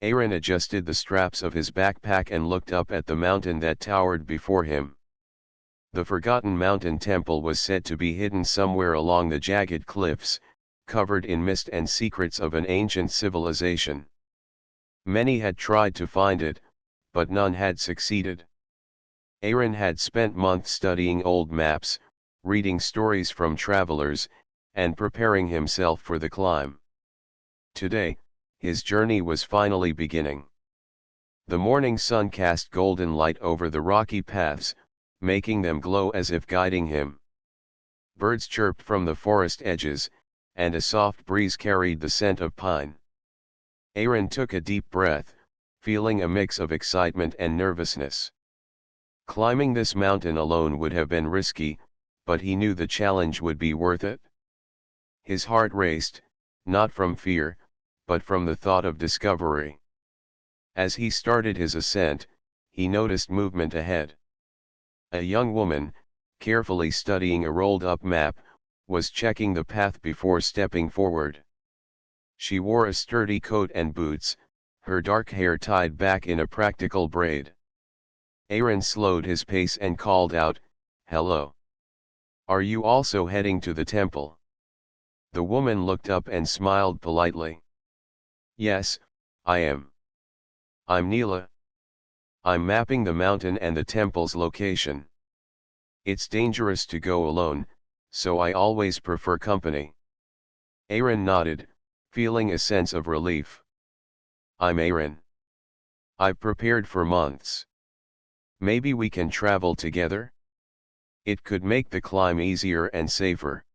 Aaron adjusted the straps of his backpack and looked up at the mountain that towered before him. The forgotten mountain temple was said to be hidden somewhere along the jagged cliffs, covered in mist and secrets of an ancient civilization. Many had tried to find it, but none had succeeded. Aaron had spent months studying old maps, reading stories from travelers, and preparing himself for the climb. Today, his journey was finally beginning. The morning sun cast golden light over the rocky paths, making them glow as if guiding him. Birds chirped from the forest edges, and a soft breeze carried the scent of pine. Aaron took a deep breath, feeling a mix of excitement and nervousness. Climbing this mountain alone would have been risky, but he knew the challenge would be worth it. His heart raced, not from fear, but from the thought of discovery. As he started his ascent, he noticed movement ahead. A young woman, carefully studying a rolled-up map, was checking the path before stepping forward. She wore a sturdy coat and boots, her dark hair tied back in a practical braid. Aaron slowed his pace and called out, "Hello. Are you also heading to the temple?" The woman looked up and smiled politely. "Yes, I am. I'm Neela. I'm mapping the mountain and the temple's location. It's dangerous to go alone, so I always prefer company." Aaron nodded, feeling a sense of relief. "I'm Aaron. I've prepared for months. Maybe we can travel together? It could make the climb easier and safer."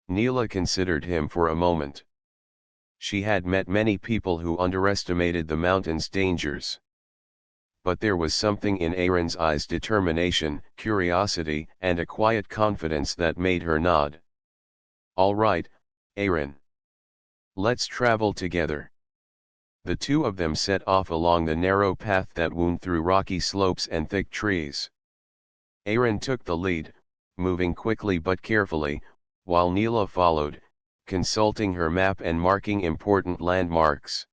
Neela considered him for a moment. She had met many people who underestimated the mountain's dangers. But there was something in Aaron's eyes, determination, curiosity, and a quiet confidence that made her nod. "All right, Aaron. Let's travel together." The two of them set off along the narrow path that wound through rocky slopes and thick trees. Aaron took the lead, moving quickly but carefully, while Neela followed, consulting her map and marking important landmarks.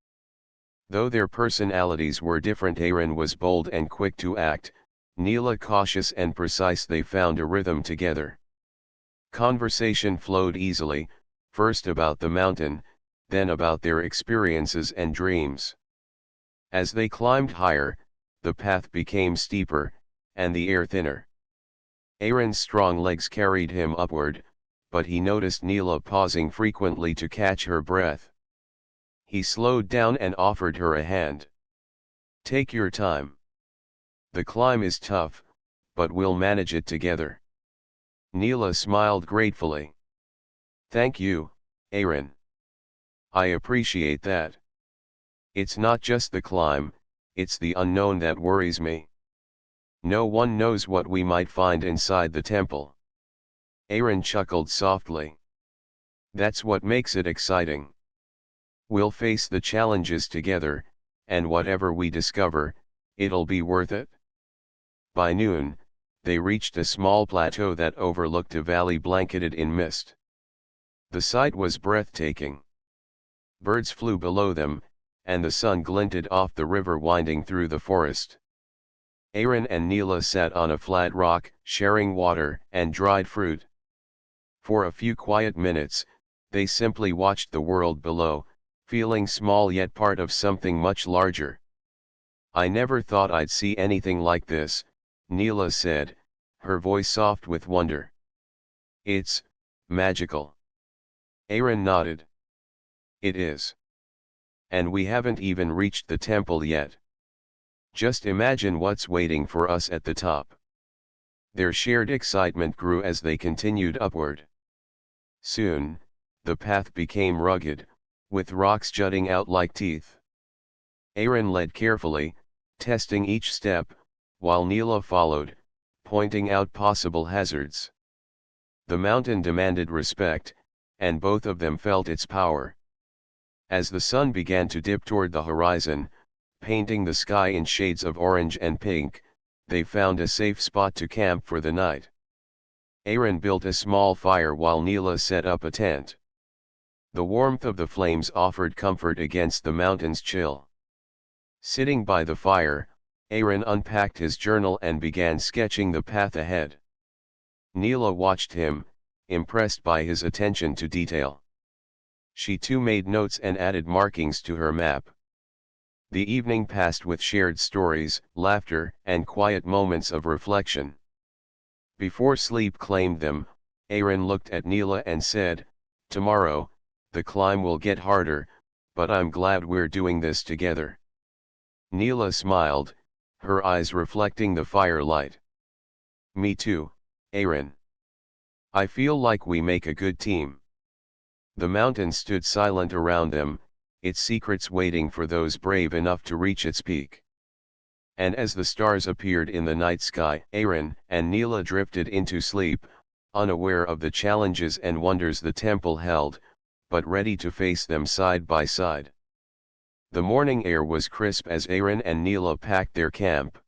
Though their personalities were different, Aaron was bold and quick to act, Neela cautious and precise. They found a rhythm together. Conversation flowed easily, first about the mountain, then about their experiences and dreams. As they climbed higher, the path became steeper, and the air thinner. Aaron's strong legs carried him upward, but he noticed Neela pausing frequently to catch her breath. He slowed down and offered her a hand. "Take your time. The climb is tough, but we'll manage it together." Neela smiled gratefully. "Thank you, Aaron. I appreciate that. It's not just the climb, it's the unknown that worries me. No one knows what we might find inside the temple." Aaron chuckled softly. "That's what makes it exciting. We'll face the challenges together, and whatever we discover, it'll be worth it." By noon, they reached a small plateau that overlooked a valley blanketed in mist. The sight was breathtaking. Birds flew below them, and the sun glinted off the river winding through the forest. Aaron and Neela sat on a flat rock, sharing water and dried fruit. For a few quiet minutes, they simply watched the world below, feeling small yet part of something much larger. "I never thought I'd see anything like this," Neela said, her voice soft with wonder. "It's magical." Aaron nodded. "It is. And we haven't even reached the temple yet. Just imagine what's waiting for us at the top." Their shared excitement grew as they continued upward. Soon, the path became rugged, with rocks jutting out like teeth. Aaron led carefully, testing each step, while Neela followed, pointing out possible hazards. The mountain demanded respect, and both of them felt its power. As the sun began to dip toward the horizon, painting the sky in shades of orange and pink, they found a safe spot to camp for the night. Aaron built a small fire while Neela set up a tent. The warmth of the flames offered comfort against the mountain's chill. Sitting by the fire, Aaron unpacked his journal and began sketching the path ahead. Neela watched him, impressed by his attention to detail. She too made notes and added markings to her map. The evening passed with shared stories, laughter, and quiet moments of reflection. Before sleep claimed them, Aaron looked at Neela and said, "Tomorrow, the climb will get harder, but I'm glad we're doing this together." Neela smiled, her eyes reflecting the firelight. "Me too, Aaron. I feel like we make a good team." The mountain stood silent around them, its secrets waiting for those brave enough to reach its peak. And as the stars appeared in the night sky, Aaron and Neela drifted into sleep, unaware of the challenges and wonders the temple held, but ready to face them side by side. The morning air was crisp as Aaron and Neela packed their camp.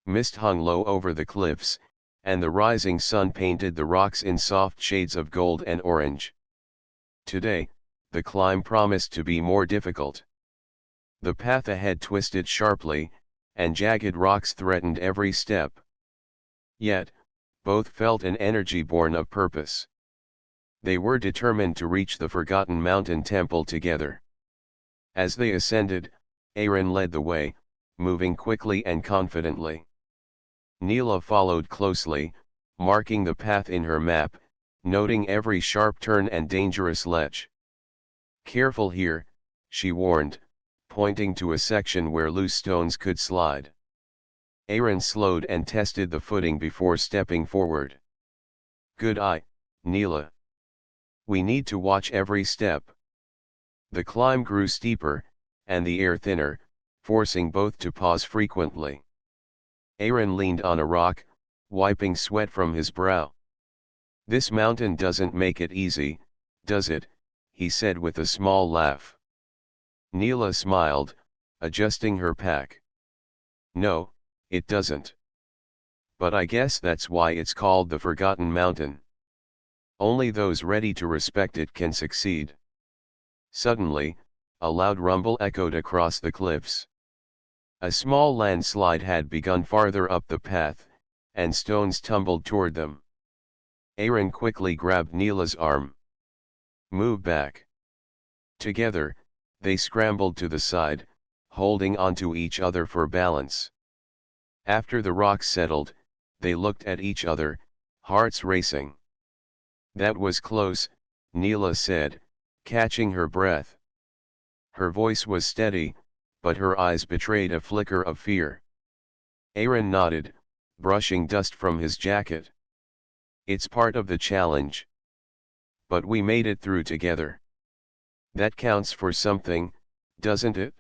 Mist hung low over the cliffs, and the rising sun painted the rocks in soft shades of gold and orange. Today, the climb promised to be more difficult. The path ahead twisted sharply, and jagged rocks threatened every step. Yet, both felt an energy born of purpose. They were determined to reach the forgotten mountain temple together. As they ascended, Aaron led the way, moving quickly and confidently. Neela followed closely, marking the path in her map, noting every sharp turn and dangerous ledge. "Careful here," she warned, pointing to a section where loose stones could slide. Aaron slowed and tested the footing before stepping forward. "Good eye, Neela. We need to watch every step." The climb grew steeper, and the air thinner, forcing both to pause frequently. Aaron leaned on a rock, wiping sweat from his brow. "This mountain doesn't make it easy, does it?" he said with a small laugh. Neela smiled, adjusting her pack. "No, it doesn't. But I guess that's why it's called the Forgotten Mountain. Only those ready to respect it can succeed." Suddenly, a loud rumble echoed across the cliffs. A small landslide had begun farther up the path, and stones tumbled toward them. Aaron quickly grabbed Neela's arm. "Move back." Together, they scrambled to the side, holding onto each other for balance. After the rocks settled, they looked at each other, hearts racing. "That was close," Neela said, catching her breath. Her voice was steady, but her eyes betrayed a flicker of fear. Aaron nodded, brushing dust from his jacket. "It's part of the challenge. But we made it through together. That counts for something, doesn't it?"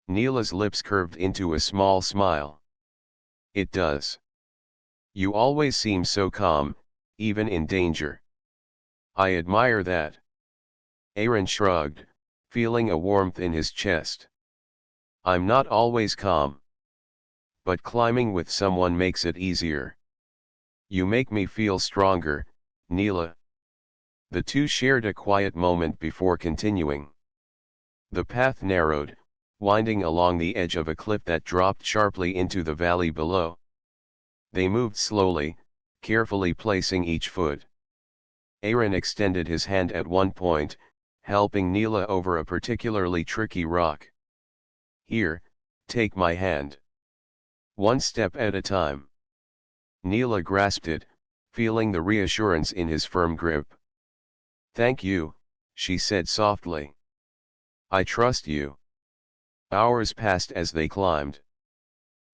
Neela's lips curved into a small smile. "It does. You always seem so calm, even in danger. I admire that." Aaron shrugged, feeling a warmth in his chest. "I'm not always calm. But climbing with someone makes it easier. You make me feel stronger, Neela." The two shared a quiet moment before continuing. The path narrowed, winding along the edge of a cliff that dropped sharply into the valley below. They moved slowly, carefully placing each foot. Aaron extended his hand at one point, helping Neela over a particularly tricky rock. "Here, take my hand. One step at a time." Neela grasped it, feeling the reassurance in his firm grip. "Thank you," she said softly. "I trust you." Hours passed as they climbed.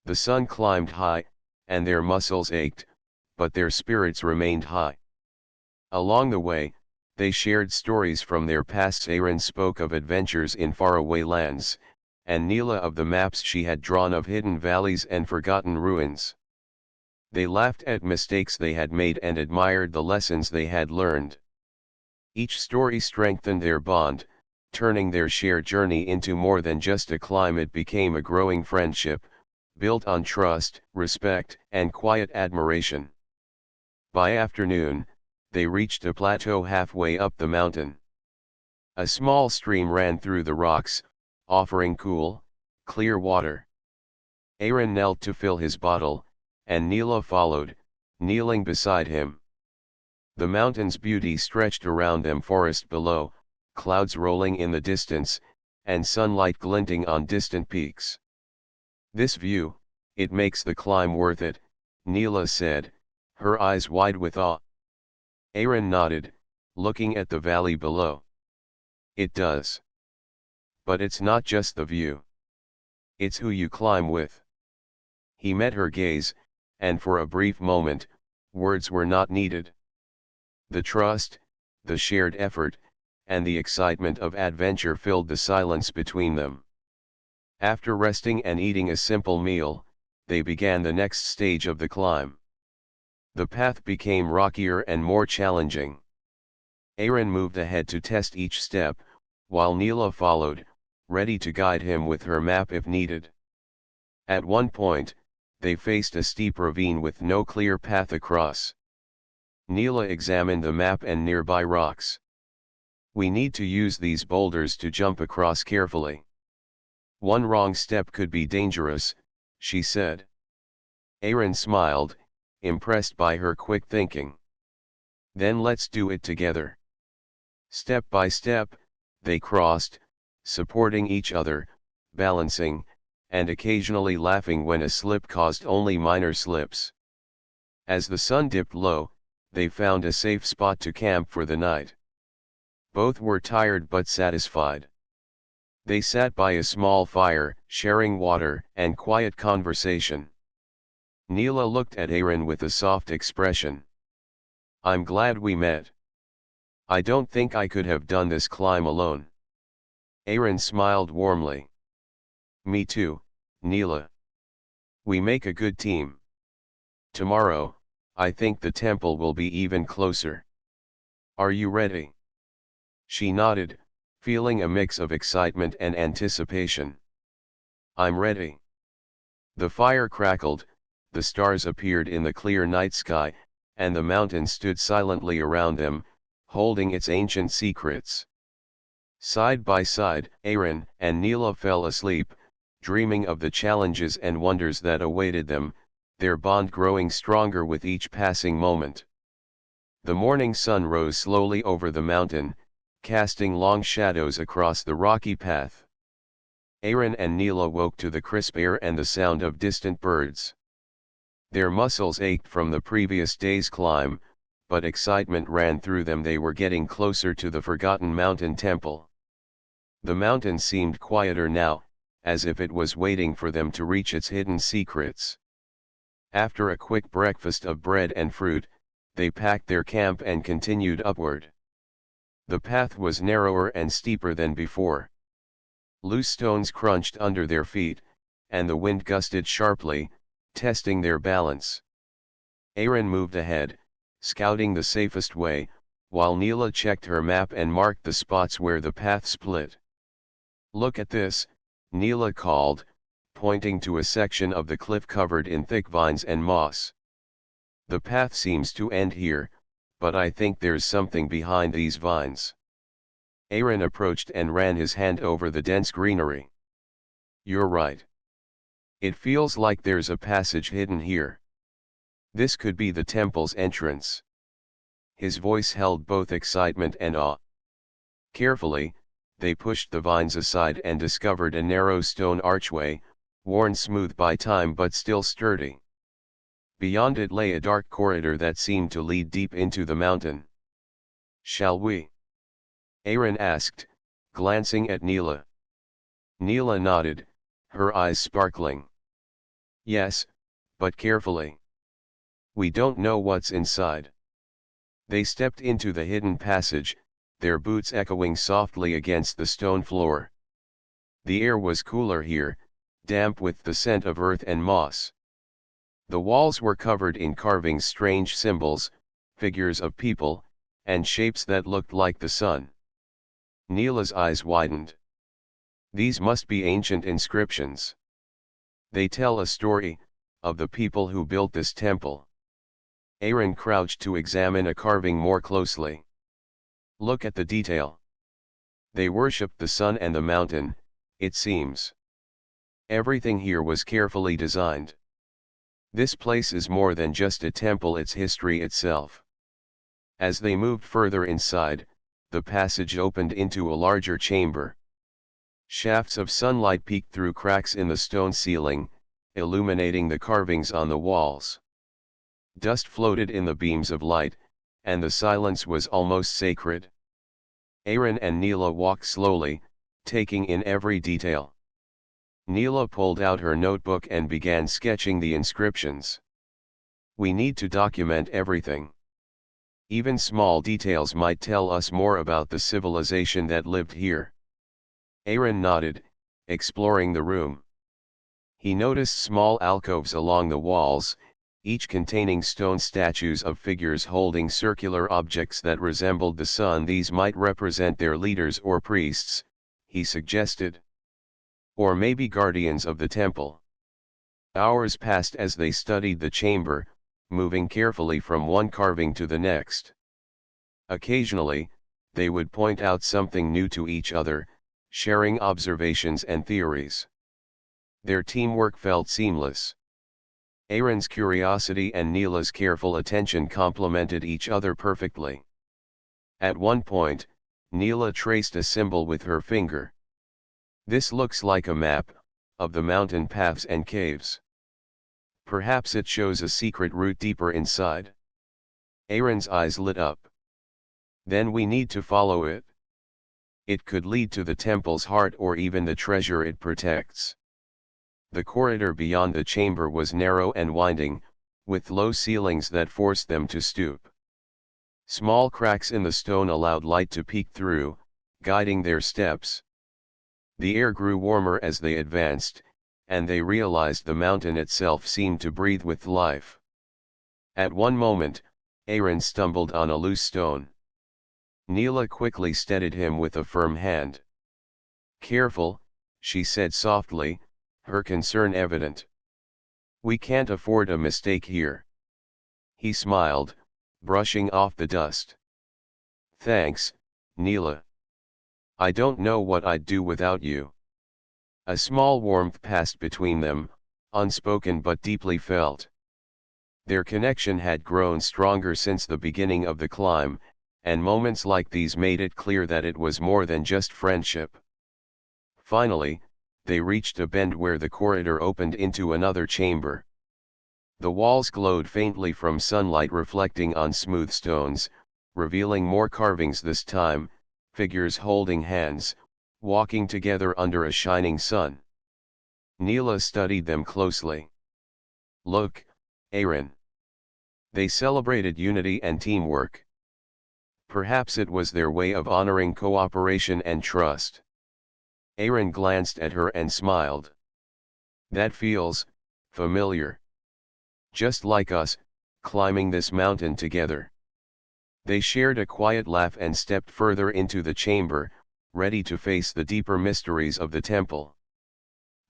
The sun climbed high, and their muscles ached, but their spirits remained high. Along the way, they shared stories from their pasts. Aaron spoke of adventures in faraway lands, and Neela of the maps she had drawn of hidden valleys and forgotten ruins. They laughed at mistakes they had made and admired the lessons they had learned. Each story strengthened their bond, turning their shared journey into more than just a climb. It became a growing friendship, built on trust, respect, and quiet admiration. By afternoon, they reached a plateau halfway up the mountain. A small stream ran through the rocks, offering cool, clear water. Aaron knelt to fill his bottle, and Neela followed, kneeling beside him. The mountain's beauty stretched around them, forest below, clouds rolling in the distance, and sunlight glinting on distant peaks. This view, it makes the climb worth it, Neela said, her eyes wide with awe. Aaron nodded, looking at the valley below. It does. But it's not just the view. It's who you climb with. He met her gaze, and for a brief moment, words were not needed. The trust, the shared effort, and the excitement of adventure filled the silence between them. After resting and eating a simple meal, they began the next stage of the climb. The path became rockier and more challenging. Aaron moved ahead to test each step, while Neela followed, ready to guide him with her map if needed. At one point, they faced a steep ravine with no clear path across. Neela examined the map and nearby rocks. We need to use these boulders to jump across carefully. One wrong step could be dangerous, she said. Aaron smiled, impressed by her quick thinking. Then let's do it together. Step by step, they crossed, supporting each other, balancing, and occasionally laughing when a slip caused only minor slips. As the sun dipped low, they found a safe spot to camp for the night. Both were tired but satisfied. They sat by a small fire, sharing water and quiet conversation. Neela looked at Aaron with a soft expression. I'm glad we met. I don't think I could have done this climb alone. Aaron smiled warmly. Me too, Neela. We make a good team. Tomorrow, I think the temple will be even closer. Are you ready? She nodded, feeling a mix of excitement and anticipation. I'm ready. The fire crackled, the stars appeared in the clear night sky, and the mountain stood silently around them, holding its ancient secrets. Side by side, Aaron and Neela fell asleep, dreaming of the challenges and wonders that awaited them, their bond growing stronger with each passing moment. The morning sun rose slowly over the mountain, casting long shadows across the rocky path. Aaron and Neela woke to the crisp air and the sound of distant birds. Their muscles ached from the previous day's climb, but excitement ran through them. They were getting closer to the forgotten mountain temple. The mountain seemed quieter now, as if it was waiting for them to reach its hidden secrets. After a quick breakfast of bread and fruit, they packed their camp and continued upward. The path was narrower and steeper than before. Loose stones crunched under their feet, and the wind gusted sharply, testing their balance. Aaron moved ahead, scouting the safest way, while Neela checked her map and marked the spots where the path split. Look at this, Neela called, pointing to a section of the cliff covered in thick vines and moss. The path seems to end here, but I think there's something behind these vines. Aaron approached and ran his hand over the dense greenery. You're right. It feels like there's a passage hidden here. This could be the temple's entrance. His voice held both excitement and awe. Carefully, they pushed the vines aside and discovered a narrow stone archway, worn smooth by time but still sturdy. Beyond it lay a dark corridor that seemed to lead deep into the mountain. Shall we? Aaron asked, glancing at Neela. Neela nodded, her eyes sparkling. Yes, but carefully. We don't know what's inside. They stepped into the hidden passage, their boots echoing softly against the stone floor. The air was cooler here, damp with the scent of earth and moss. The walls were covered in carvings, strange symbols, figures of people, and shapes that looked like the sun. Neela's eyes widened. These must be ancient inscriptions. They tell a story, of the people who built this temple. Aaron crouched to examine a carving more closely. Look at the detail. They worshipped the sun and the mountain, it seems. Everything here was carefully designed. This place is more than just a temple, it's history itself. As they moved further inside, the passage opened into a larger chamber. Shafts of sunlight peeked through cracks in the stone ceiling, illuminating the carvings on the walls. Dust floated in the beams of light, and the silence was almost sacred. Aaron and Neela walked slowly, taking in every detail. Neela pulled out her notebook and began sketching the inscriptions. We need to document everything. Even small details might tell us more about the civilization that lived here. Aaron nodded, exploring the room. He noticed small alcoves along the walls, each containing stone statues of figures holding circular objects that resembled the sun. These might represent their leaders or priests, he suggested. Or maybe guardians of the temple. Hours passed as they studied the chamber, moving carefully from one carving to the next. Occasionally, they would point out something new to each other, sharing observations and theories. Their teamwork felt seamless. Aaron's curiosity and Neela's careful attention complemented each other perfectly. At one point, Neela traced a symbol with her finger. This looks like a map of the mountain paths and caves. Perhaps it shows a secret route deeper inside. Aaron's eyes lit up. Then we need to follow it. It could lead to the temple's heart or even the treasure it protects. The corridor beyond the chamber was narrow and winding, with low ceilings that forced them to stoop. Small cracks in the stone allowed light to peek through, guiding their steps. The air grew warmer as they advanced, and they realized the mountain itself seemed to breathe with life. At one moment, Aaron stumbled on a loose stone. Neela quickly steadied him with a firm hand. "Careful," she said softly, her concern evident. "We can't afford a mistake here." He smiled, brushing off the dust. "Thanks, Neela. I don't know what I'd do without you." A small warmth passed between them, unspoken but deeply felt. Their connection had grown stronger since the beginning of the climb, and moments like these made it clear that it was more than just friendship. Finally, they reached a bend where the corridor opened into another chamber. The walls glowed faintly from sunlight reflecting on smooth stones, revealing more carvings this time, figures holding hands, walking together under a shining sun. Neela studied them closely. "Look, Aaron." They celebrated unity and teamwork. Perhaps it was their way of honoring cooperation and trust. Aaron glanced at her and smiled. "That feels familiar. Just like us, climbing this mountain together." They shared a quiet laugh and stepped further into the chamber, ready to face the deeper mysteries of the temple.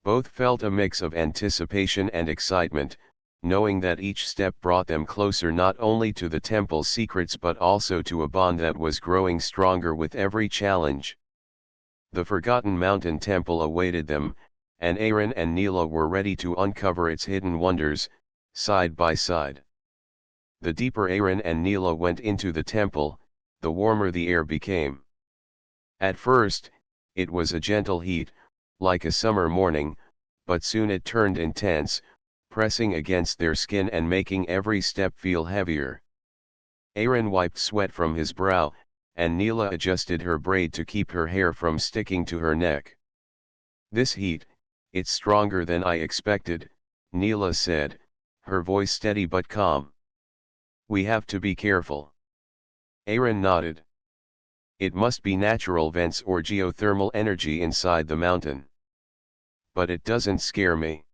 Both felt a mix of anticipation and excitement, knowing that each step brought them closer not only to the temple's secrets but also to a bond that was growing stronger with every challenge. The forgotten mountain temple awaited them, and Aaron and Neela were ready to uncover its hidden wonders, side by side. The deeper Aaron and Neela went into the temple, the warmer the air became. At first, it was a gentle heat, like a summer morning, but soon it turned intense, pressing against their skin and making every step feel heavier. Aaron wiped sweat from his brow, and Neela adjusted her braid to keep her hair from sticking to her neck. "This heat, it's stronger than I expected," Neela said, her voice steady but calm. "We have to be careful." Aaron nodded. "It must be natural vents or geothermal energy inside the mountain. But it doesn't scare me.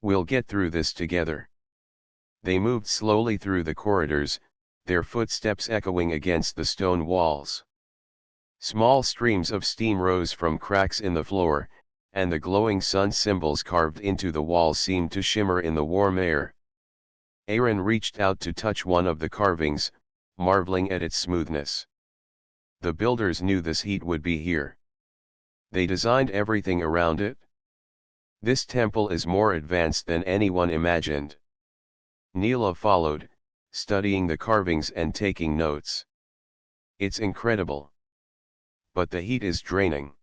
We'll get through this together." They moved slowly through the corridors, their footsteps echoing against the stone walls. Small streams of steam rose from cracks in the floor, and the glowing sun symbols carved into the walls seemed to shimmer in the warm air. Aaron reached out to touch one of the carvings, marveling at its smoothness. The builders knew this heat would be here. They designed everything around it. This temple is more advanced than anyone imagined. Neela followed, studying the carvings and taking notes. It's incredible. But the heat is draining.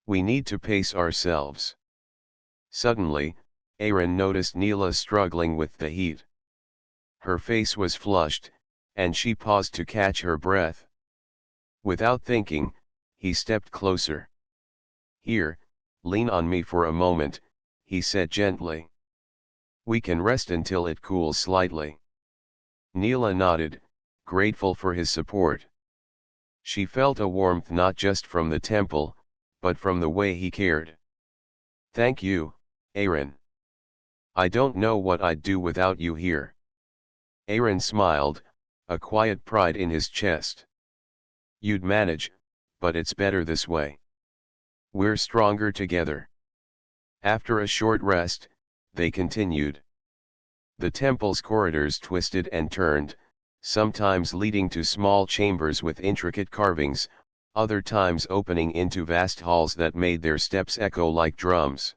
We need to pace ourselves. Suddenly, Aaron noticed Neela struggling with the heat. Her face was flushed, and she paused to catch her breath. Without thinking, he stepped closer. "Here, lean on me for a moment," he said gently. "We can rest until it cools slightly." Neela nodded, grateful for his support. She felt a warmth not just from the temple, but from the way he cared. "Thank you, Aaron. I don't know what I'd do without you here." Aaron smiled, a quiet pride in his chest. "You'd manage, but it's better this way. We're stronger together." After a short rest, they continued. The temple's corridors twisted and turned, sometimes leading to small chambers with intricate carvings, other times opening into vast halls that made their steps echo like drums.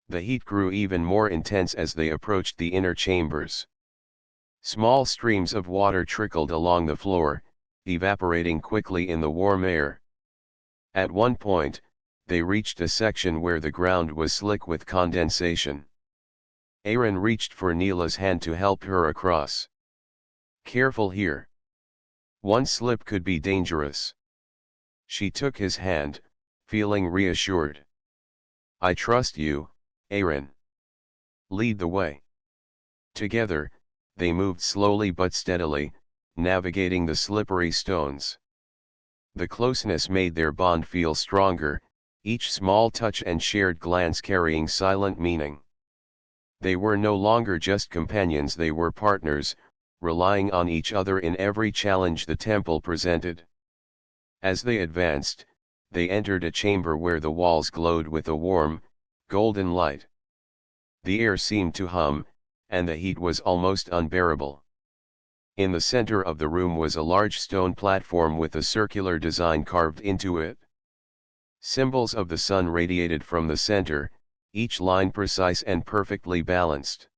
The heat grew even more intense as they approached the inner chambers. Small streams of water trickled along the floor, evaporating quickly in the warm air. At one point, they reached a section where the ground was slick with condensation. Aaron reached for Neela's hand to help her across. "Careful here. One slip could be dangerous." She took his hand, feeling reassured. "I trust you, Aaron. Lead the way." Together, they moved slowly but steadily, navigating the slippery stones. The closeness made their bond feel stronger, each small touch and shared glance carrying silent meaning. They were no longer just companions, they were partners, relying on each other in every challenge the temple presented. As they advanced, they entered a chamber where the walls glowed with a warm, golden light. The air seemed to hum, and the heat was almost unbearable. In the center of the room was a large stone platform with a circular design carved into it. Symbols of the sun radiated from the center, each line precise and perfectly balanced.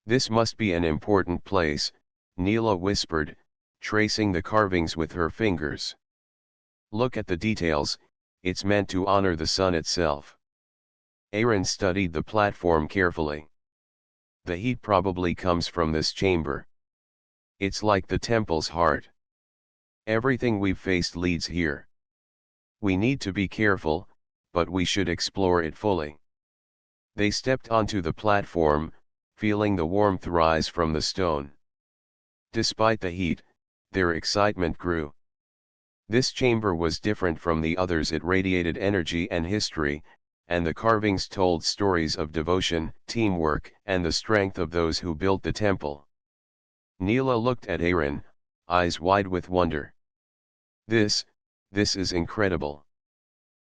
"This must be an important place," Neela whispered, tracing the carvings with her fingers. "Look at the details, it's meant to honor the sun itself." Aaron studied the platform carefully. "The heat probably comes from this chamber. It's like the temple's heart. Everything we've faced leads here. We need to be careful, but we should explore it fully." They stepped onto the platform, feeling the warmth rise from the stone. Despite the heat, their excitement grew. This chamber was different from the others, it radiated energy and history, and the carvings told stories of devotion, teamwork, and the strength of those who built the temple. Neela looked at Aaron, eyes wide with wonder. This is incredible.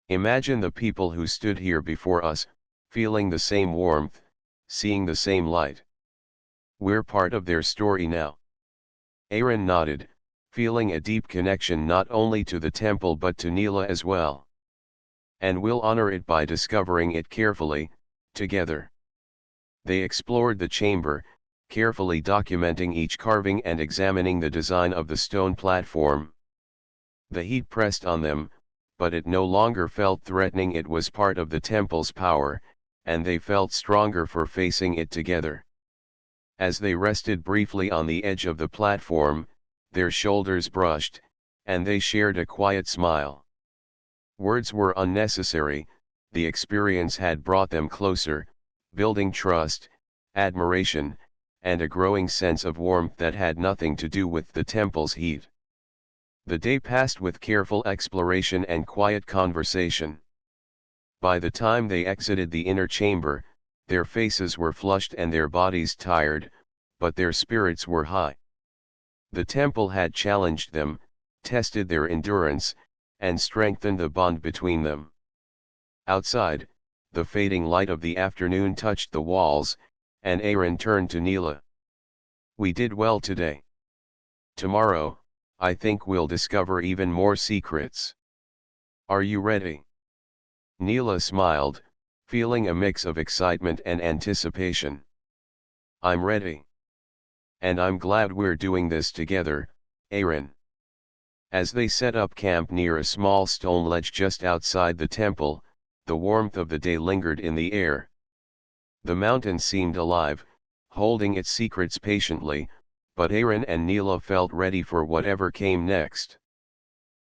Imagine the people who stood here before us, feeling the same warmth, seeing the same light. We're part of their story now." Aaron nodded, feeling a deep connection not only to the temple but to Neela as well. "And we'll honor it by discovering it carefully, together." They explored the chamber, carefully documenting each carving and examining the design of the stone platform. The heat pressed on them, but it no longer felt threatening, it was part of the temple's power, and they felt stronger for facing it together. As they rested briefly on the edge of the platform, their shoulders brushed, and they shared a quiet smile. Words were unnecessary, the experience had brought them closer, building trust, admiration, and a growing sense of warmth that had nothing to do with the temple's heat. The day passed with careful exploration and quiet conversation. By the time they exited the inner chamber, their faces were flushed and their bodies tired, but their spirits were high. The temple had challenged them, tested their endurance, and strengthened the bond between them. Outside, the fading light of the afternoon touched the walls, and Aaron turned to Neela. "We did well today. Tomorrow, I think we'll discover even more secrets. Are you ready?" Neela smiled, feeling a mix of excitement and anticipation. "I'm ready. And I'm glad we're doing this together, Aaron." As they set up camp near a small stone ledge just outside the temple, the warmth of the day lingered in the air. The mountain seemed alive, holding its secrets patiently, but Aaron and Neela felt ready for whatever came next.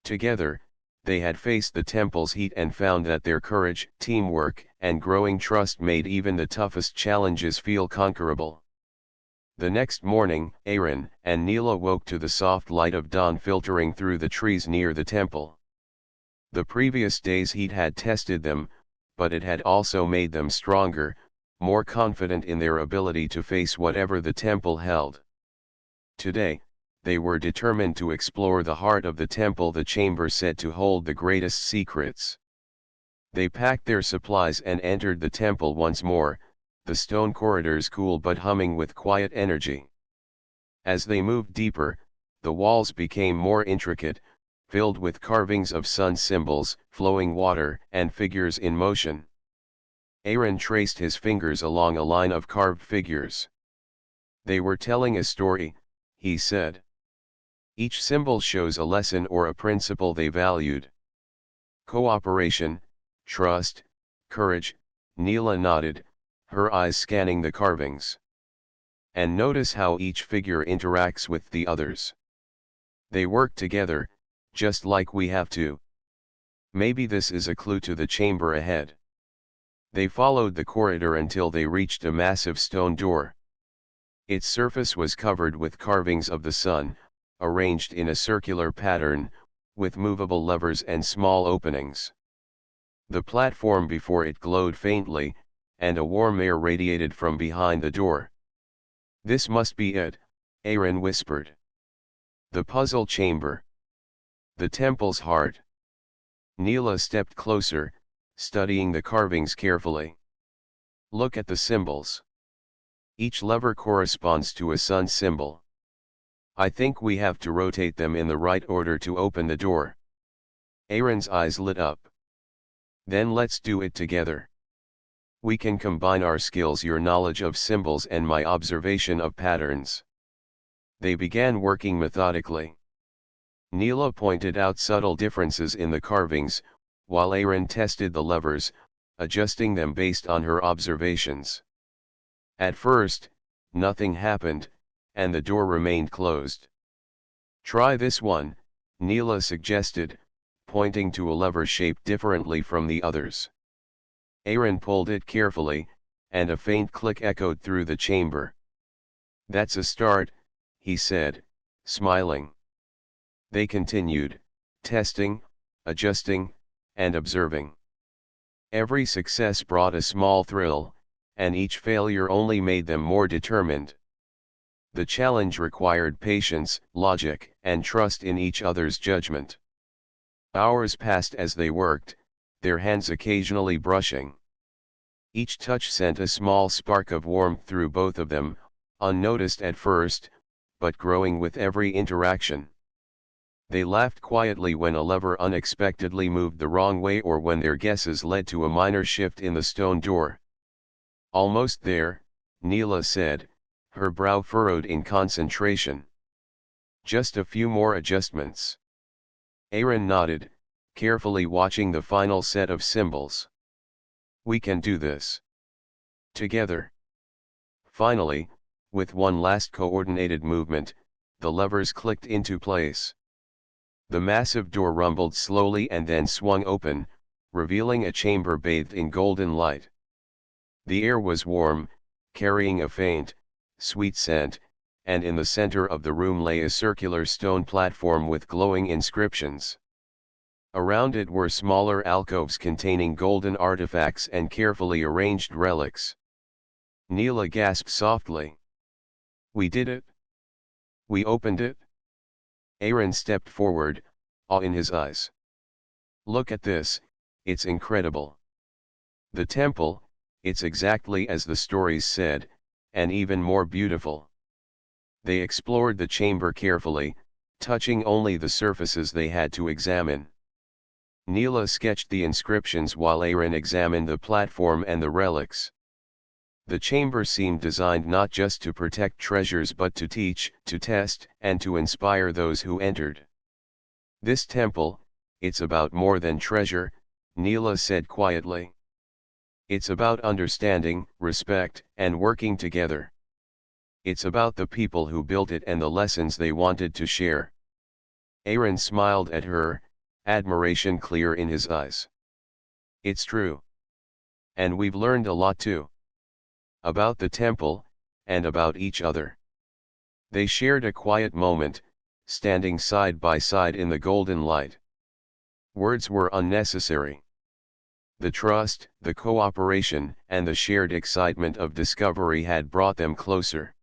Together, they had faced the temple's heat and found that their courage, teamwork, and growing trust made even the toughest challenges feel conquerable. The next morning, Aaron and Neela woke to the soft light of dawn filtering through the trees near the temple. The previous day's heat had tested them, but it had also made them stronger, more confident in their ability to face whatever the temple held. Today, they were determined to explore the heart of the temple, the chamber said to hold the greatest secrets. They packed their supplies and entered the temple once more, the stone corridors cool but humming with quiet energy. As they moved deeper, the walls became more intricate, filled with carvings of sun symbols, flowing water, and figures in motion. Aaron traced his fingers along a line of carved figures. "They were telling a story," he said. "Each symbol shows a lesson or a principle they valued. Cooperation, trust, courage," Neela nodded, her eyes scanning the carvings. "And notice how each figure interacts with the others. They work together, just like we have to. Maybe this is a clue to the chamber ahead." They followed the corridor until they reached a massive stone door. Its surface was covered with carvings of the sun, arranged in a circular pattern, with movable levers and small openings. The platform before it glowed faintly, and a warm air radiated from behind the door. "This must be it," Aaron whispered. "The puzzle chamber. The temple's heart." Neela stepped closer, studying the carvings carefully. "Look at the symbols. Each lever corresponds to a sun symbol. I think we have to rotate them in the right order to open the door." Aaron's eyes lit up. "Then let's do it together. We can combine our skills, your knowledge of symbols and my observation of patterns." They began working methodically. Neela pointed out subtle differences in the carvings, while Aaron tested the levers, adjusting them based on her observations. At first, nothing happened, and the door remained closed. "Try this one," Neela suggested, pointing to a lever shaped differently from the others. Aaron pulled it carefully, and a faint click echoed through the chamber. "That's a start," he said, smiling. They continued, testing, adjusting, and observing. Every success brought a small thrill, and each failure only made them more determined. The challenge required patience, logic, and trust in each other's judgment. Hours passed as they worked, their hands occasionally brushing. Each touch sent a small spark of warmth through both of them, unnoticed at first, but growing with every interaction. They laughed quietly when a lever unexpectedly moved the wrong way or when their guesses led to a minor shift in the stone door. "Almost there," Neela said, her brow furrowed in concentration. "Just a few more adjustments." Aaron nodded, carefully watching the final set of symbols. "We can do this. Together." Finally, with one last coordinated movement, the levers clicked into place. The massive door rumbled slowly and then swung open, revealing a chamber bathed in golden light. The air was warm, carrying a faint, sweet scent, and in the center of the room lay a circular stone platform with glowing inscriptions. Around it were smaller alcoves containing golden artifacts and carefully arranged relics. Neela gasped softly. "We did it! We opened it!" Aaron stepped forward, awe in his eyes. "Look at this, it's incredible. The temple, it's exactly as the stories said, and even more beautiful." They explored the chamber carefully, touching only the surfaces they had to examine. Neela sketched the inscriptions while Aaron examined the platform and the relics. The chamber seemed designed not just to protect treasures but to teach, to test, and to inspire those who entered. This temple, it's about more than treasure, Neela said quietly. It's about understanding, respect, and working together. It's about the people who built it and the lessons they wanted to share. Aaron smiled at her, admiration clear in his eyes. It's true. And we've learned a lot too. About the temple, and about each other. They shared a quiet moment, standing side by side in the golden light. Words were unnecessary. The trust, the cooperation, and the shared excitement of discovery had brought them closer.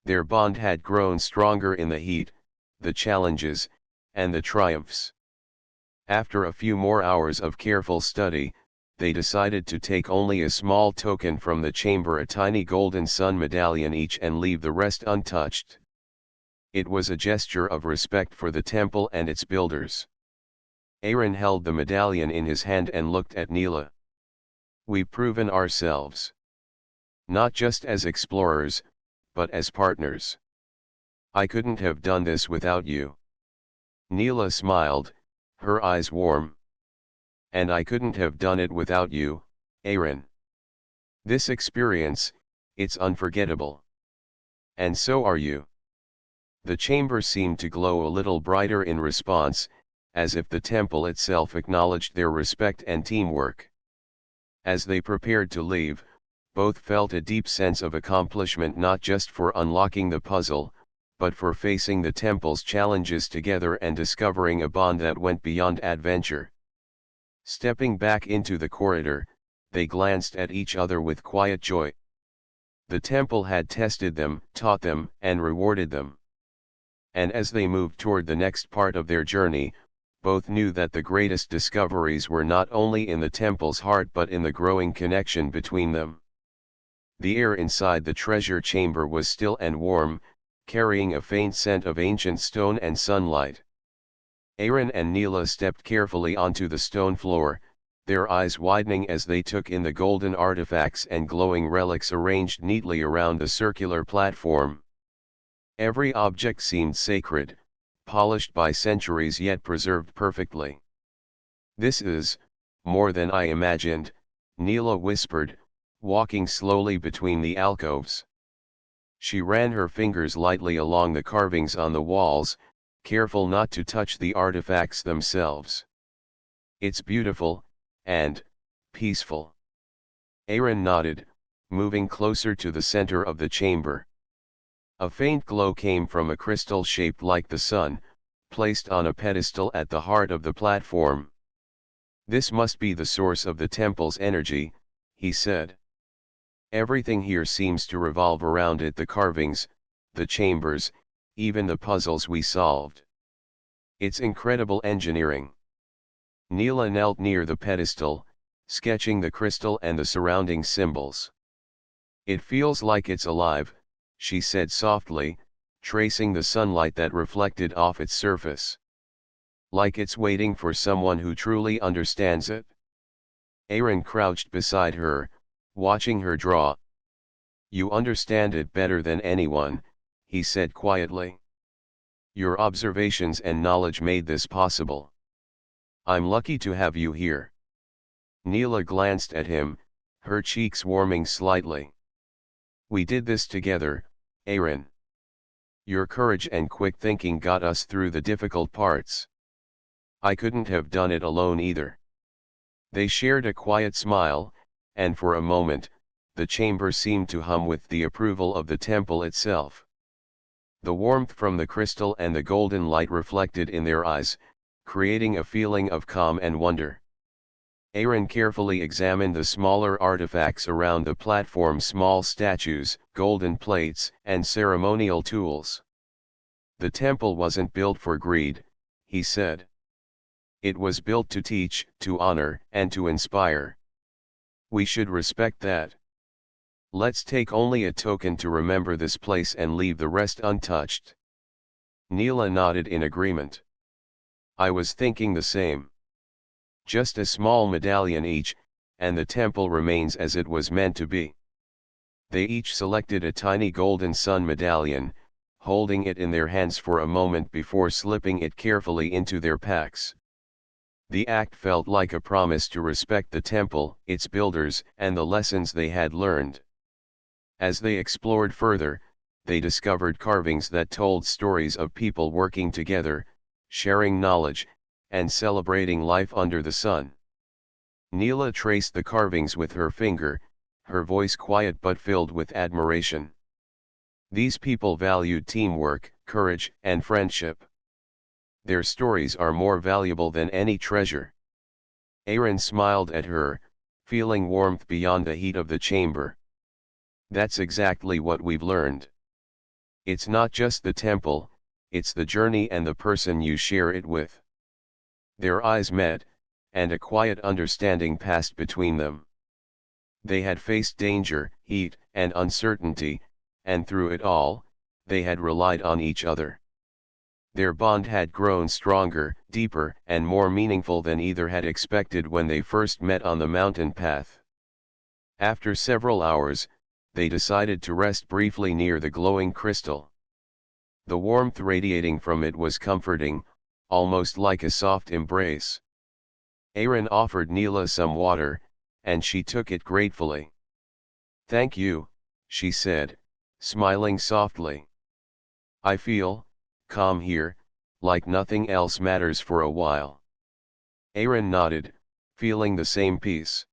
Their bond had grown stronger in the heat, the challenges, and the triumphs. After a few more hours of careful study, they decided to take only a small token from the chamber, a tiny golden sun medallion each, and leave the rest untouched. It was a gesture of respect for the temple and its builders. Aaron held the medallion in his hand and looked at Neela. We've proven ourselves. Not just as explorers, but as partners. I couldn't have done this without you. Neela smiled, her eyes warm. And I couldn't have done it without you, Aaron. This experience, it's unforgettable. And so are you. The chamber seemed to glow a little brighter in response, as if the temple itself acknowledged their respect and teamwork. As they prepared to leave, both felt a deep sense of accomplishment, not just for unlocking the puzzle, but for facing the temple's challenges together and discovering a bond that went beyond adventure. Stepping back into the corridor, they glanced at each other with quiet joy. The temple had tested them, taught them, and rewarded them. And as they moved toward the next part of their journey, both knew that the greatest discoveries were not only in the temple's heart but in the growing connection between them. The air inside the treasure chamber was still and warm, carrying a faint scent of ancient stone and sunlight. Aaron and Neela stepped carefully onto the stone floor, their eyes widening as they took in the golden artifacts and glowing relics arranged neatly around the circular platform. Every object seemed sacred, polished by centuries yet preserved perfectly. This is more than I imagined, Neela whispered, walking slowly between the alcoves. She ran her fingers lightly along the carvings on the walls, careful not to touch the artifacts themselves. It's beautiful, and peaceful. Aaron nodded, moving closer to the center of the chamber. A faint glow came from a crystal shaped like the sun, placed on a pedestal at the heart of the platform. This must be the source of the temple's energy, he said. Everything here seems to revolve around it, the carvings, the chambers, even the puzzles we solved. It's incredible engineering. Neela knelt near the pedestal, sketching the crystal and the surrounding symbols. It feels like it's alive, she said softly, tracing the sunlight that reflected off its surface. Like it's waiting for someone who truly understands it. Aaron crouched beside her, watching her draw. You understand it better than anyone, he said quietly. Your observations and knowledge made this possible. I'm lucky to have you here. Neela glanced at him, her cheeks warming slightly. We did this together, Aaron. Your courage and quick thinking got us through the difficult parts. I couldn't have done it alone either. They shared a quiet smile, and for a moment, the chamber seemed to hum with the approval of the temple itself. The warmth from the crystal and the golden light reflected in their eyes, creating a feeling of calm and wonder. Aaron carefully examined the smaller artifacts around the platform, small statues, golden plates, and ceremonial tools. The temple wasn't built for greed, he said. It was built to teach, to honor, and to inspire. We should respect that. Let's take only a token to remember this place and leave the rest untouched. Neela nodded in agreement. I was thinking the same. Just a small medallion each, and the temple remains as it was meant to be. They each selected a tiny golden sun medallion, holding it in their hands for a moment before slipping it carefully into their packs. The act felt like a promise to respect the temple, its builders, and the lessons they had learned. As they explored further, they discovered carvings that told stories of people working together, sharing knowledge, and celebrating life under the sun. Neela traced the carvings with her finger, her voice quiet but filled with admiration. These people valued teamwork, courage, and friendship. Their stories are more valuable than any treasure. Aaron smiled at her, feeling warmth beyond the heat of the chamber. That's exactly what we've learned. It's not just the temple, it's the journey and the person you share it with. Their eyes met, and a quiet understanding passed between them. They had faced danger, heat, and uncertainty, and through it all, they had relied on each other. Their bond had grown stronger, deeper, and more meaningful than either had expected when they first met on the mountain path. After several hours, they decided to rest briefly near the glowing crystal. The warmth radiating from it was comforting, almost like a soft embrace. Aaron offered Neela some water, and she took it gratefully. "Thank you," she said, smiling softly. "I feel calm here, like nothing else matters for a while." Aaron nodded, feeling the same peace.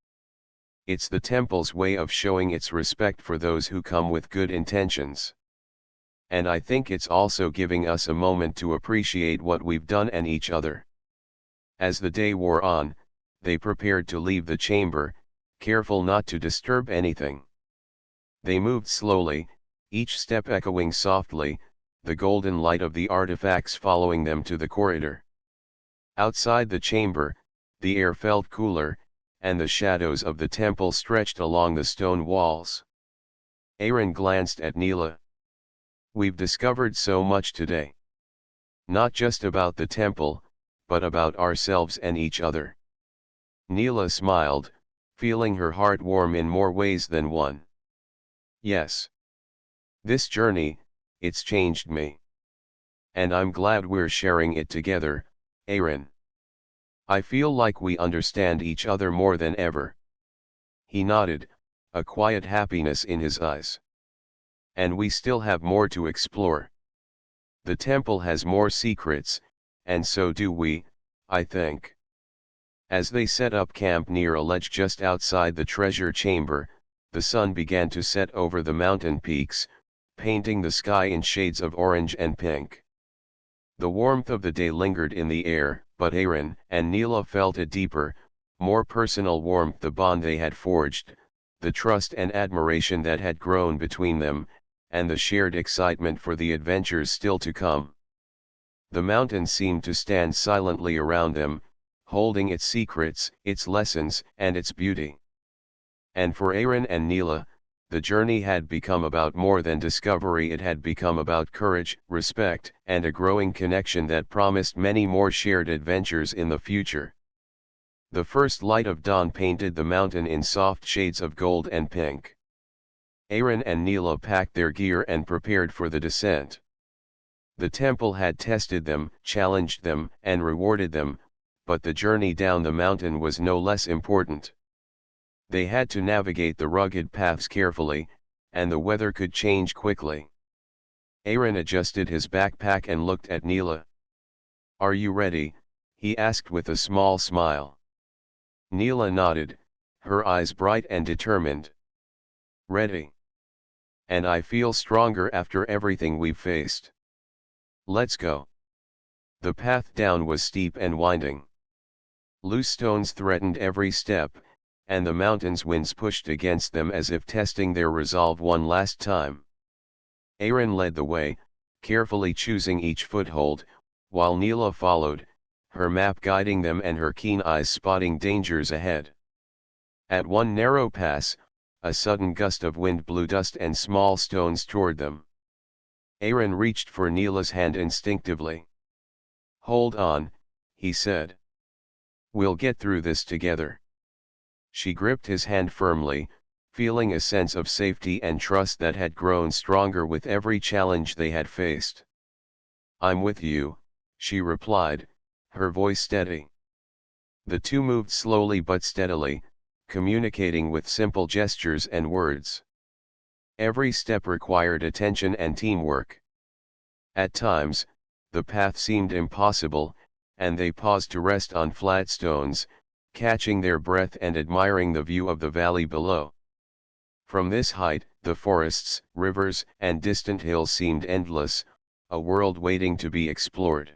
It's the temple's way of showing its respect for those who come with good intentions. And I think it's also giving us a moment to appreciate what we've done and each other. As the day wore on, they prepared to leave the chamber, careful not to disturb anything. They moved slowly, each step echoing softly, the golden light of the artifacts following them to the corridor. Outside the chamber, the air felt cooler, and the shadows of the temple stretched along the stone walls. Aaron glanced at Neela. "We've discovered so much today. Not just about the temple, but about ourselves and each other." Neela smiled, feeling her heart warm in more ways than one. "Yes. This journey, it's changed me. And I'm glad we're sharing it together, Aaron. I feel like we understand each other more than ever." He nodded, a quiet happiness in his eyes. "And we still have more to explore. The temple has more secrets, and so do we, I think." As they set up camp near a ledge just outside the treasure chamber, the sun began to set over the mountain peaks, painting the sky in shades of orange and pink. The warmth of the day lingered in the air, but Aaron and Neela felt a deeper, more personal warmth, the bond they had forged, the trust and admiration that had grown between them, and the shared excitement for the adventures still to come. The mountain seemed to stand silently around them, holding its secrets, its lessons, and its beauty. And for Aaron and Neela, the journey had become about more than discovery. It had become about courage, respect, and a growing connection that promised many more shared adventures in the future. The first light of dawn painted the mountain in soft shades of gold and pink. Aaron and Neela packed their gear and prepared for the descent. The temple had tested them, challenged them, and rewarded them, but the journey down the mountain was no less important. They had to navigate the rugged paths carefully, and the weather could change quickly. Aaron adjusted his backpack and looked at Neela. "Are you ready?" he asked with a small smile. Neela nodded, her eyes bright and determined. "Ready. And I feel stronger after everything we've faced. Let's go." The path down was steep and winding. Loose stones threatened every step, and the mountain's winds pushed against them as if testing their resolve one last time. Aaron led the way, carefully choosing each foothold, while Neela followed, her map guiding them and her keen eyes spotting dangers ahead. At one narrow pass, a sudden gust of wind blew dust and small stones toward them. Aaron reached for Neela's hand instinctively. "Hold on," he said. We'll get through this together. She gripped his hand firmly, feeling a sense of safety and trust that had grown stronger with every challenge they had faced. I'm with you, she replied, her voice steady. The two moved slowly but steadily, communicating with simple gestures and words. Every step required attention and teamwork. At times, the path seemed impossible, and they paused to rest on flat stones, catching their breath and admiring the view of the valley below. From this height, the forests, rivers, and distant hills seemed endless, a world waiting to be explored.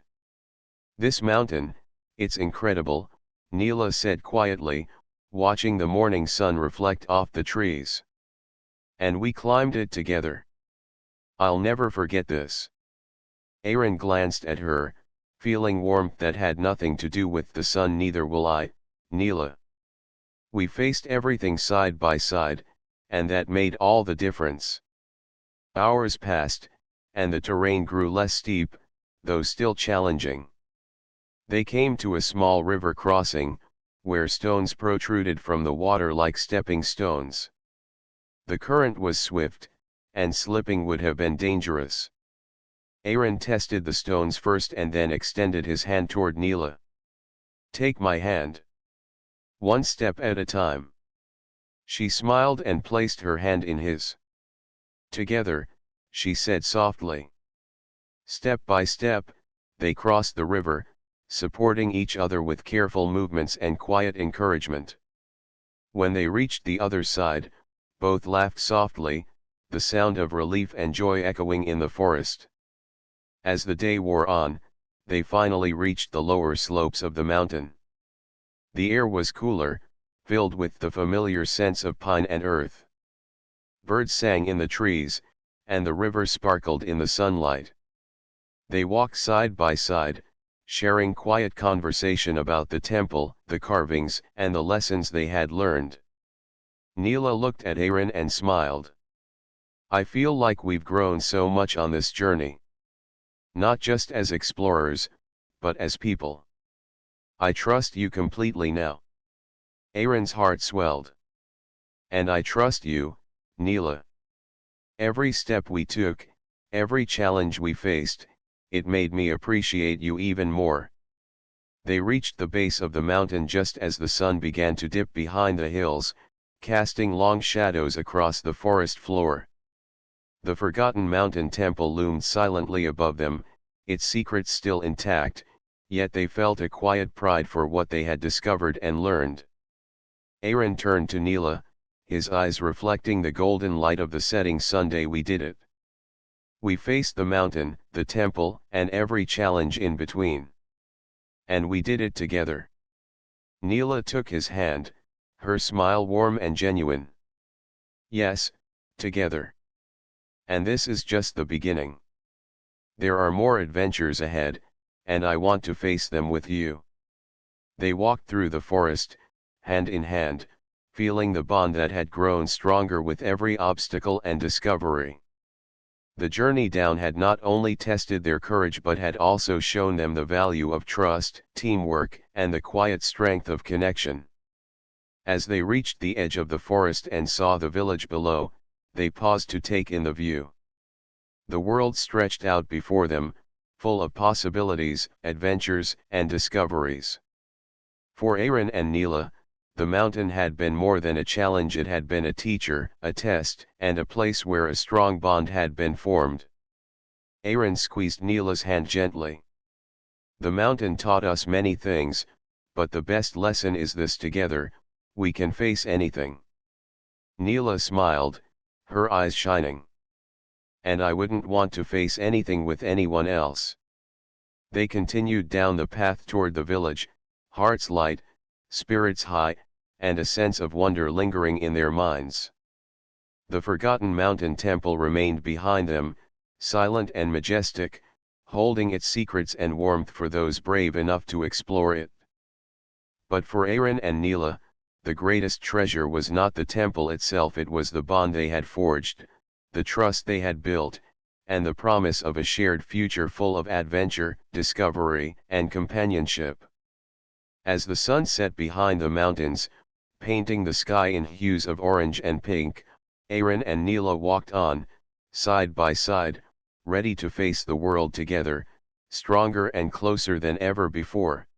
This mountain, it's incredible, Neela said quietly, watching the morning sun reflect off the trees. And we climbed it together. I'll never forget this. Aaron glanced at her, feeling warmth that had nothing to do with the sun. Neither will I, Neela. We faced everything side by side, and that made all the difference. Hours passed, and the terrain grew less steep, though still challenging. They came to a small river crossing, where stones protruded from the water like stepping stones. The current was swift, and slipping would have been dangerous. Aaron tested the stones first and then extended his hand toward Neela. Take my hand. One step at a time. She smiled and placed her hand in his. Together, she said softly. Step by step, they crossed the river, supporting each other with careful movements and quiet encouragement. When they reached the other side, both laughed softly, the sound of relief and joy echoing in the forest. As the day wore on, they finally reached the lower slopes of the mountain. The air was cooler, filled with the familiar scents of pine and earth. Birds sang in the trees, and the river sparkled in the sunlight. They walked side by side, sharing quiet conversation about the temple, the carvings, and the lessons they had learned. Neela looked at Aaron and smiled. I feel like we've grown so much on this journey. Not just as explorers, but as people. I trust you completely now. Aaron's heart swelled. And I trust you, Neela. Every step we took, every challenge we faced, it made me appreciate you even more. They reached the base of the mountain just as the sun began to dip behind the hills, casting long shadows across the forest floor. The forgotten mountain temple loomed silently above them, its secrets still intact, yet they felt a quiet pride for what they had discovered and learned. Aaron turned to Neela, his eyes reflecting the golden light of the setting sun. We did it. We faced the mountain, the temple, and every challenge in between. And we did it together. Neela took his hand, her smile warm and genuine. Yes, together. And this is just the beginning. There are more adventures ahead, and I want to face them with you. They walked through the forest, hand in hand, feeling the bond that had grown stronger with every obstacle and discovery. The journey down had not only tested their courage but had also shown them the value of trust, teamwork, and the quiet strength of connection. As they reached the edge of the forest and saw the village below, they paused to take in the view. The world stretched out before them, full of possibilities, adventures, and discoveries. For Aaron and Neela, the mountain had been more than a challenge. It had been a teacher, a test, and a place where a strong bond had been formed. Aaron squeezed Neela's hand gently. The mountain taught us many things, but the best lesson is this: together, we can face anything. Neela smiled, her eyes shining. And I wouldn't want to face anything with anyone else. They continued down the path toward the village, hearts light, spirits high, and a sense of wonder lingering in their minds. The forgotten mountain temple remained behind them, silent and majestic, holding its secrets and warmth for those brave enough to explore it. But for Aaron and Neela, the greatest treasure was not the temple itself. It was the bond they had forged, the trust they had built, and the promise of a shared future full of adventure, discovery, and companionship. As the sun set behind the mountains, painting the sky in hues of orange and pink, Aaron and Neela walked on, side by side, ready to face the world together, stronger and closer than ever before.